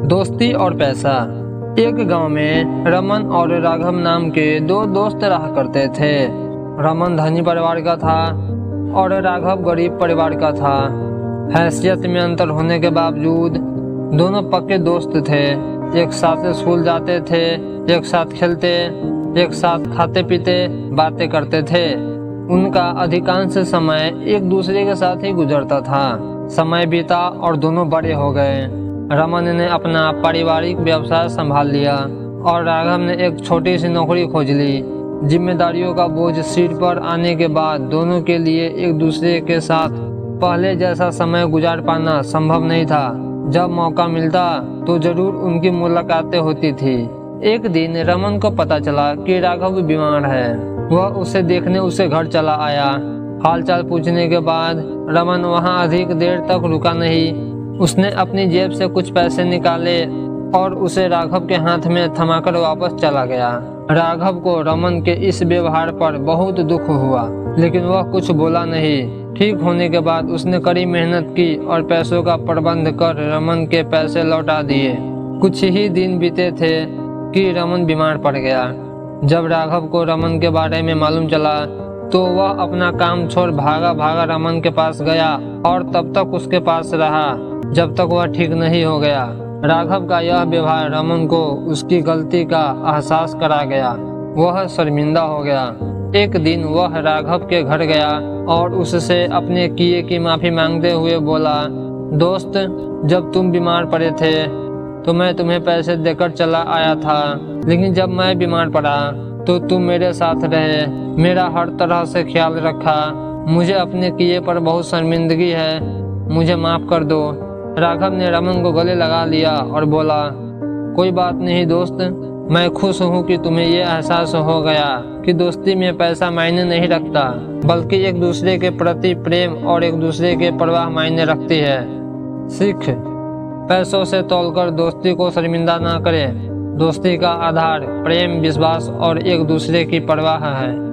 दोस्ती और पैसा। एक गांव में रमन और राघव नाम के दो दोस्त रहा करते थे। रमन धनी परिवार का था और राघव गरीब परिवार का था। हैसियत में अंतर होने के बावजूद दोनों पक्के दोस्त थे। एक साथ स्कूल जाते थे, एक साथ खेलते, एक साथ खाते पीते बातें करते थे। उनका अधिकांश समय एक दूसरे के साथ ही गुजरता था। समय बीता और दोनों बड़े हो गए। रमन ने अपना पारिवारिक व्यवसाय संभाल लिया और राघव ने एक छोटी सी नौकरी खोज ली। जिम्मेदारियों का बोझ सिर पर आने के बाद दोनों के लिए एक दूसरे के साथ पहले जैसा समय गुजार पाना संभव नहीं था। जब मौका मिलता तो जरूर उनकी मुलाकातें होती थी। एक दिन रमन को पता चला कि राघव बीमार है। वह उसे देखने उसे घर चला आया। हालचाल पूछने के बाद रमन वहां अधिक देर तक रुका नहीं। उसने अपनी जेब से कुछ पैसे निकाले और उसे राघव के हाथ में थमाकर वापस चला गया। राघव को रमन के इस व्यवहार पर बहुत दुख हुआ, लेकिन वह कुछ बोला नहीं। ठीक होने के बाद उसने कड़ी मेहनत की और पैसों का प्रबंध कर रमन के पैसे लौटा दिए। कुछ ही दिन बीते थे कि रमन बीमार पड़ गया। जब राघव को रमन के बारे में मालूम चला तो वह अपना काम छोड़ भागा भागा रमन के पास गया और तब तक उसके पास रहा जब तक वह ठीक नहीं हो गया। राघव का यह व्यवहार रमन को उसकी गलती का एहसास करा गया। वह शर्मिंदा हो गया। एक दिन वह राघव के घर गया और उससे अपने किए की माफी मांगते हुए बोला, दोस्त, जब तुम बीमार पड़े थे तो मैं तुम्हें पैसे देकर चला आया था, लेकिन जब मैं बीमार पड़ा तो तुम मेरे साथ रहे, मेरा हर तरह से ख्याल रखा। मुझे अपने किए पर बहुत शर्मिंदगी है, मुझे माफ कर दो। राघव ने रमन को गले लगा लिया और बोला, कोई बात नहीं दोस्त, मैं खुश हूँ कि तुम्हें ये एहसास हो गया कि दोस्ती में पैसा मायने नहीं रखता, बल्कि एक दूसरे के प्रति प्रेम और एक दूसरे के परवाह मायने रखती है। सीख, पैसों से तौलकर दोस्ती को शर्मिंदा ना करें। दोस्ती का आधार प्रेम, विश्वास और एक दूसरे की परवाह है।